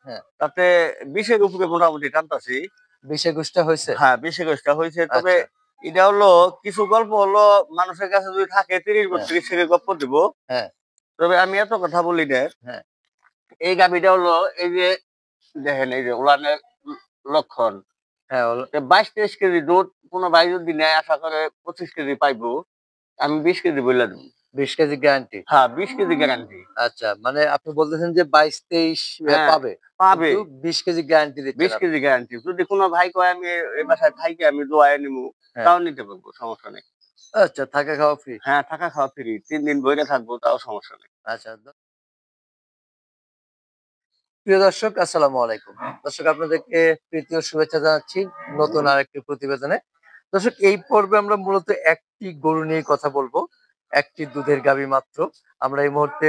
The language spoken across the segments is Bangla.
হ্যাঁ। তাতে 20 এর উপরে মোটামুটি টানতাছি। 20-21টা হয়েছে? হ্যাঁ, 20-21টা হয়েছে। তবে আচ্ছা। এটা হলো কিছু গল্প হলো মানুষের কাছে যদি থাকে 30-32 হ্যাঁ, থেকে গল্প দিব। হ্যাঁ, তবে আমি এত কথা বলি না। হ্যাঁ, এই গাভীটা হলো এই যে দেখেন এই যে উলানের লক্ষণ। হ্যাঁ, 22-23 কেজি দুধ কোন ভাই যদি নেয় আশা করে 25 কেজি পাইবো। আমি 20 কেজি বইলা দেব। 20 কেজি গ্যারান্টি। হ্যাঁ, 20 কেজি গ্যারান্টি। আচ্ছা, মানে আপনি বলতেছেন যে 22-23 হ্যাঁ, পাবে। পাবে। কিন্তু 20 কেজি গ্যারান্টি দিচ্ছেন 20 আপনি। KG guarantee. যদি কোন ভাই কয় আমি এই বাসায় থাইকে আমি দোয়ায় নিমু, হ্যাঁ। তাও নিতে পারবো, সমস্যা নেই। আচ্ছা, থাকা খাওয়া ফ্রি। হ্যাঁ, থাকা খাওয়া ফ্রি। ৩ দিন বইরে থাকবো তাও সমস্যা নেই। আচ্ছা। প্রিয় দর্শক আসসালামু আলাইকুম। দর্শক আপনাদেরকে প্রীতি ও শুভেচ্ছা জানাচ্ছি নতুন আরেকটি প্রতিবেদনে। দর্শক এই পর্বে আমরা মূলত একটি গরু নিয়ে কথা বলবো। একটি দুধের গাভী মাত্র। আমরা এই মুহূর্তে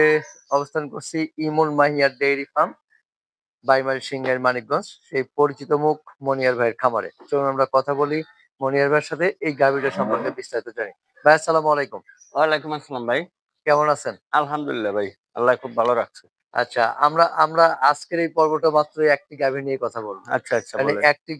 অবস্থান করছি ইমন মাহিয়ার ডেইরি ফার্ম, বাইমারি সিংহের মানিকগঞ্জ। সেই পরিচিত মুখ মনিয়ার ভাইয়ের খামারে। চলুন আমরা কথা বলি মনিয়ার ভাইয়ের সাথে এই গাভীটা সম্পর্কে বিস্তারিত জানি। ভাই আসসালামু আলাইকুম। ওয়ালাইকুম আসসালাম ভাই। কেমন আছেন? আলহামদুলিল্লাহ ভাই। আল্লাহ খুব ভালো রাখছে। আচ্ছা, আমরা আমরা আজকের এই পর্বটা মাত্র একটি গাভী নিয়ে কথা বলবো। আচ্ছা, আচ্ছা মানে বলেন। একটি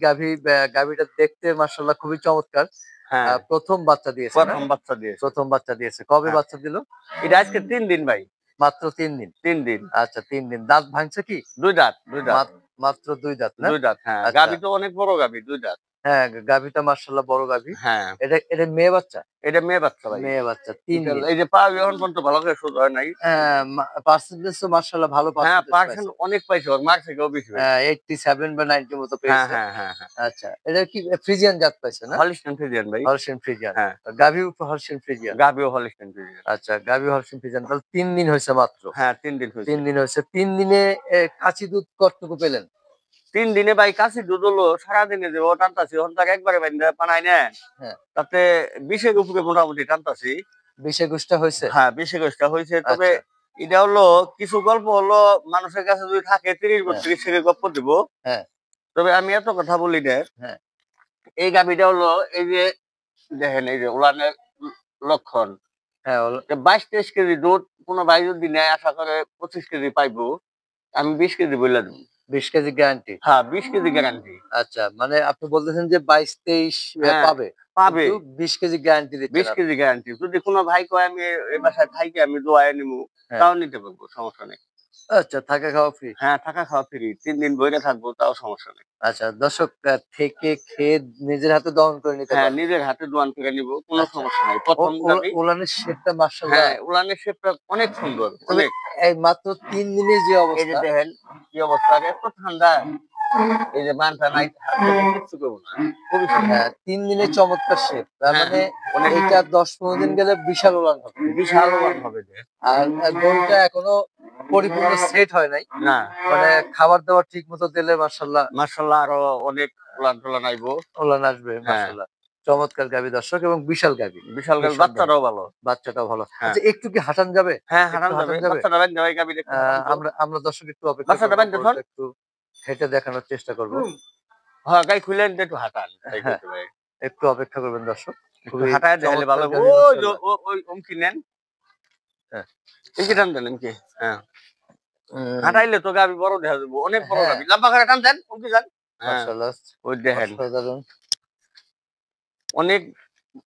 গাভীটা দেখতে মাশাআল্লাহ খুবই চমৎকার। হ্যাঁ, ১ম বাচ্চা দিয়েছে না? ১ম বাচ্চা দিয়েছে। ১ম বাচ্চা দিয়েছে। কবে হ্যাঁ, বাচ্চা দিল? এটা আজকে ৩ দিন ভাই। মাত্র ৩ দিন। ৩ দিন। আচ্ছা, ৩ দিন। দাঁত ভাঙছে কি? ২ দাঁত, ২ দাঁত। মাত্র ২ দাঁত না? ২ দাঁত, হ্যাঁ। আচ্ছা। গাভী তো অনেক বড় গাভী, ২ দাঁত। হ্যাঁ, গাভীটা মাশাআল্লাহ বড় গাভী। হ্যাঁ, এটা মেয়ে বাচ্চা? এটা মেয়ে বাচ্চা ভাই। মেয়ে বাচ্চা ৩ দিন। এই যে পা এখন পর্যন্ত ভালো করে সোজা হয় নাই। পার্সেন্টেজ তো মাশাআল্লাহ ভালো হ্যাঁ, পার্সেন্টেজ পার্সেন্ট পাইছে। অনেক পাইছে। ওর মার থেকেও বেশি পাইছে। 87 বা 90 মতো হ্যাঁ, পেয়েছে। হ্যাঁ, হ্যাঁ, হ্যাঁ। আচ্ছা। এটা কি ফ্রিজিয়ান জাত পাইছে না? হলিস্টাইন ফ্রিজিয়ান ভাই। Holstein Friesian. হ্যাঁ, গাভীও হলস্টেইন ফ্রিজিয়ান। গাভীও হলিস্টাইন ফ্রিজিয়ান। আচ্ছা, গাভী হলস্টেইন ফ্রিজিয়ান। তাহলে ৩ দিন হইছে মাত্র। হ্যাঁ, ৩ দিন ৩ হইছে। দিন হইছে। ৩ দিনে কাঁচি দুধ কতটুকু পেলেন? ৩ দিনে ভাই কাশি দুধ হলো সারাদিনে যে ও টানতাছি ওখান থেকে একবারে বাইন্দা বানাই নেন। হ্যাঁ। তাতে 20 এর উপরে মোটামুটি টানতাছি। ২০-২১টা হইছে? হ্যাঁ, 20-21 টা হইছে। তবে আচ্ছা। এটা হলো কিছু গল্প হলো মানুষের কাছে যদি থাকে হ্যাঁ, 30-32 থেকে গল্প দিব। হ্যাঁ, তবে আমি এত কথা বলি না। হ্যাঁ, এই গাভীটা হলো এই যে দেখেন এই যে উলানের লক্ষণ। হ্যাঁ, 22-23 কেজি দুধ কোন ভাই যদি নেয় আশা করে 25 কেজি পাইবো। আমি 20 কেজি বইলা দেব। ২০ কেজি গ্যারান্টি। হ্যাঁ, 20 কেজি গ্যারান্টি। আচ্ছা, মানে আপনি বলতেছেন যে ২২-২৩ হ্যাঁ, পাবে। পাবে। কিন্তু ২০ কেজি গ্যারান্টি দিচ্ছেন 20 আপনি। KG guarantee. যদি কোন ভাই কয় আমি এই বাসায় থাইকে আমি দোয়ায় নিমু, হ্যাঁ। তাও নিতে পারবো, সমস্যা নেই। আচ্ছা, থাকা খাওয়া ফ্রি। হ্যাঁ, থাকা খাওয়া ফ্রি। ৩ দিন বইরে থাকবো তাও সমস্যা নেই। আচ্ছা, দর্শক থেকে খেয়ে নিজের হাতে দহন করে নিতে হ্যাঁ, পারবে। নিজের হাতে দোয়ান করে নিবো, কোন আচ্ছা। সমস্যা নাই। ১ম গাভী। উলানের শেপটা মাশাআল্লাহ। হ্যাঁ, উলানের শেপটা অনেক সুন্দর, তবে অনেক। এই মাত্র ৩ দিনের যে এই যে অবস্থা, দেখেন কি অবস্থা, আর এত ঠান্ডা। এই যে মানটা নাই হাত থেকে কিচ্ছু করবো না। খুবই সুন্দর। ৩ দিনে চমৎকার শেপ। তার হ্যাঁ, মানে অনেক এইটা ১০-১৫ দিন গেলে বিশাল উলান হবে। বিশাল ওলান হবে যে। আর গরুটা এখনো পরিপূর্ণ সেট হয় নাই। না, মানে খাবার-দাবার ঠিক মতো দিলে মাশাআল্লাহ মাশাআল্লাহ আরো অনেক উলান টুলান আইবো। উলান আসবে হ্যাঁ, মাশাআল্লাহ। চমৎকার গাভী দর্শক এবং বিশাল গাভী। বিশাল গাভী, নিঃসন্দেহে। বাচ্চাটাও ভালো। বাচ্চাটাও ভালো। হ্যাঁ, আচ্ছা, একটু কি হাঁটান যাবে? হ্যাঁ, একটু হারান যাবে। হাঁটান যাবে? বাচ্চাটা বাইন্ধা ভাই গাভীর একটু হারান তো। আমরা আমরা দর্শক একটু অপেক্ষা বাচ্চাটা করব। বাইন্ধা থন। গরুটা একটু হেঁটে দেখানোর চেষ্টা করব। হ্যাঁ, গাই খুইলেন একটু হাঁটান। তাই হ্যাঁ, কইতে ভাই। একটু অপেক্ষা করবেন দর্শক। একটু খুবই হাঁটায় দেখাইলে ভালো চমৎকার হবে। গাভী ওই যে মাশাআল্লাহ। ওই অমকি নেন। হ্যাঁ। এমকি টান দেন এমকি। হ্যাঁ। উম হাঁটাইলে তো গাভী বড় দেখা যাবো। অনেক বড় হ্যাঁ, গাভী। লম্বা করে টান দেন, অমকি যান। হ্যাঁ, মাশাআল্লাহ ওই দেখেন। অসাধারণ অনেক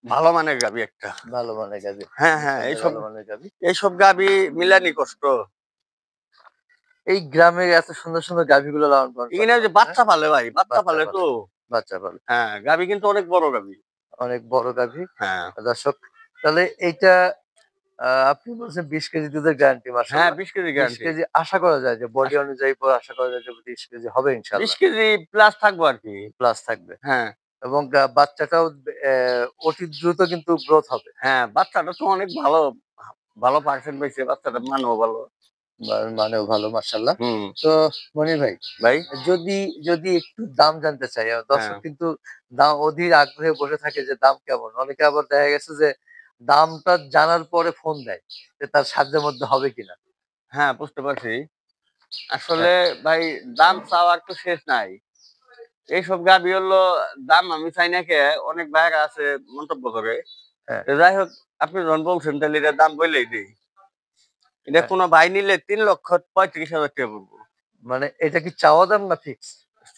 ভালো মানের গাভী একটা। ভালো মানের গাভী। হ্যাঁ, হ্যাঁ, নিঃসন্দেহে এইসব ভালো মানের গাভী। এইসব গাভী মিলানি কষ্ট। এই গ্রামের এত সুন্দর, সুন্দর গাভীগুলো লালন পালন এখানে করেন ওই যে আপনারা? বাচ্চা পালে ভাই, বাচ্চা বাচ্চা পালে পালে, তো। বাচ্চা পালে। হ্যাঁ, গাভী কিন্তু অনেক বড় গাভী। অনেক বড় গাভী। হ্যাঁ। দর্শক তাহলে এইটা আপনি বলছেন ২০ কেজি দুধের গ্যারান্টি হ্যাঁ, মাশাআল্লাহ। 20 কেজি ২০ গ্যারান্টি। কেজি আশা করা যায় যে বডি অনুযায়ী পরে আশা করা যায় যে ২০ কেজি হবে 20 ইনশাআল্লাহ। কেজি প্লাস থাকবো আরকি। প্লাস থাকবে। হ্যাঁ, এবং বাচ্চাটাও অতি দ্রুত কিন্তু গ্রোথ হবে। হ্যাঁ, বাচ্চাটা তো অনেক ভালো, ভালো পার্সেন্ট পাইছে। বাচ্চাটার মানও ভালো। মানেও ভালো মাশাআল্লাহ। হুম, তো মনির ভাই, ভাই। যদি যদি একটু দাম জানতে চাই, হ্যাঁ, দর্শক কিন্তু দাম অধীর আগ্রহে বসে থাকে যে দাম কেমন? অনেকে আবার দেখা গেছে যে দামটা জানার পরে ফোন দেয় যে তার সাধ্যের মধ্যে হবে কিনা। হ্যাঁ, বুঝতে পারছি। হ্যাঁ, আসলে ভাই দাম চাওয়ার তো শেষ নাই। এইসব গাভী হলো দাম আমি চাই না কে অনেক ভাইয়েরা আছে মন্তব্য করে। হ্যাঁ, তো যাই হোক আপনি যখন বলছেন তাহলে এটার দাম বইলেই দেই। এটা হ্যাঁ। কোনো ভাই নিলে ৩,৩৫,০০০ টাকা পড়বো। মানে এটা কি চাওয়া দাম না ফিক্স?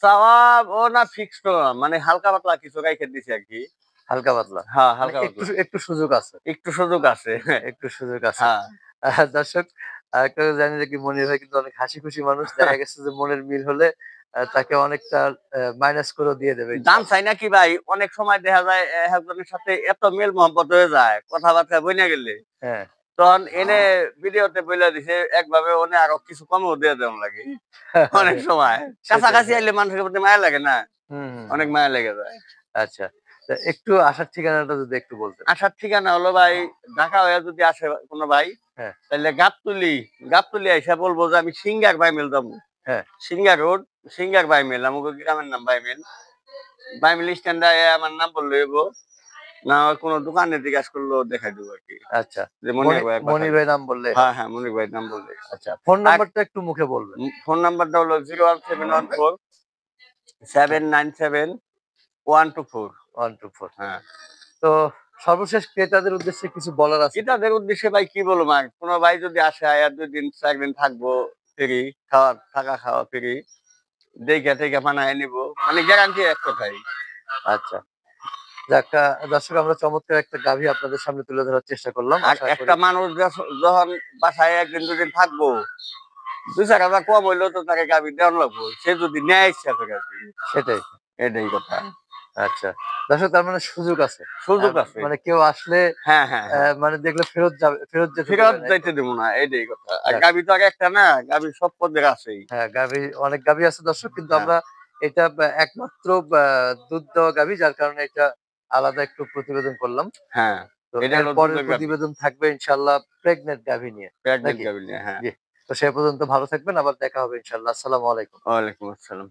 চাওয়া ও না ফিক্সড না, মানে হালকা পাতলা কিছু রাইখে দিছি আরকি। হালকা পাতলা। হ্যাঁ, মানে হালকা একটু পাতলা। একটু সুযোগ আছে। একটু সুযোগ আছে। একটু সুযোগ আছে। হ্যাঁ। দর্শক আরেকটা জানি যে কি মনির ভাই কিন্তু অনেক হাসি খুশি মানুষ। দেখা গেছে যে মনের মিল হলে তাকে অনেকটা মাইনাস করেও দিয়ে দেবে দাম ইনশাআল্লাহ। চাই না কি ভাই, অনেক সময় দেখা যায় একজনের সাথে এত মেল মহব্বত হয়ে যায়, কথাবার্তা বইনা গেলে। হ্যাঁ। তখন এনে ভিডিওতে বইলা দিছে একভাবে ওনে আরো কিছু কমও দিয়ে দেওয়া লাগে। অনেক সময়। সেটাই কাছাকাছি হ্যাঁ। আইলে মানুষের প্রতি মায়া লাগে না? হুম, হুম, হুম। অনেক মায়া লেগে যায়। আচ্ছা। তো একটু আসার ঠিকানাটা যদি একটু বলতেন। আসার ঠিকানা হলো ভাই, ঢাকা হয়ে যদি আসে কোন ভাই, হ্যাঁ, তাইলে গাবতলী আইসা বলবো যে আমি সিঙ্গার বাইমেল যাবো। হ্যাঁ। সিঙ্গার রোড, সিঙ্গার বাইমেল। আমাকে গ্রামের নাম বাইমেল। বাইমেল স্ট্যান্ডে আইয়া আমার নাম বললে হইবো। না হয় কোন দোকানে জিজ্ঞাসা করলেও দেখাই দেবো আরকি। আচ্ছা। যে মনির ভাইয়ের বাসা। মনির ভাই নাম বললেই হ্যাঁ, হবে। হ্যাঁ, মনির ভাইয়ের নাম বললে। আচ্ছা। ফোন আর নাম্বারটা একটু মুখে বলবেন। ফোন নাম্বারটা হলো 01714 হ্যাঁ, 797 124। 124। হ্যাঁ। তো সর্বশেষ ক্রেতাদের উদ্দেশ্যে কিছু বলার আছে কিনা? ক্রেতাদের উদ্দেশ্যে ভাই কি বলবো আর? কোন ভাই যদি আসে আয়া ২ দিন ৪ দিন থাকবো ফ্রি, থাকা খাওয়া ফ্রি। দেইখা টেইখা বানায় নিবো। মানে গ্যারান্টি এক কথায়। আচ্ছা। যাক দর্শক আমরা চমৎকার একটা গাভী আপনাদের সামনে তুলে ধরার চেষ্টা করলাম। আর আশা করি একটা মানুষ যখন বাসায় ১ দিন ২ দিন থাকবো, ২-৪ হাজার কম হইলেও তো তাকে গাভী দেওয়ান লাগবো। সে যদি নেয় ইচ্ছা করে আরকি। সেটাই। এটাই কথা। আচ্ছা। দর্শক তার মানে সুযোগ আছে। আ সুযোগ আছে। মানে কেউ আসলে হ্যাঁ, হ্যাঁ, হ্যাঁ। মানে দেখলে ফেরত যেতে দেবে ফেরত না। এই তো? যাইতে দেব না, এইটাই কথা। আর যাক। গাভী তো আর একটা না, গাভী সব পদের আছেই। হ্যাঁ, অনেক গাভী আছে দর্শক। কিন্তু হ্যাঁ, আমরা এটা একমাত্র দুধ দেওয়া গাভী যার কারণে এটা আলাদা একটু প্রতিবেদন করলাম। হ্যাঁ। তো এটা এর হলো পরের দুধের গাভী। প্রতিবেদন থাকবে ইনশাআল্লাহ প্রেগন্যান্ট গাভী নিয়ে। প্রেগনেন্ট নাকি? গাভী নিয়ে, হ্যাঁ। জি। তো সে পর্যন্ত ভালো থাকবেন। আবার দেখা হবে ইনশাআল্লাহ। আসসালামু আলাইকুম। ওয়ালাইকুম আসসালাম।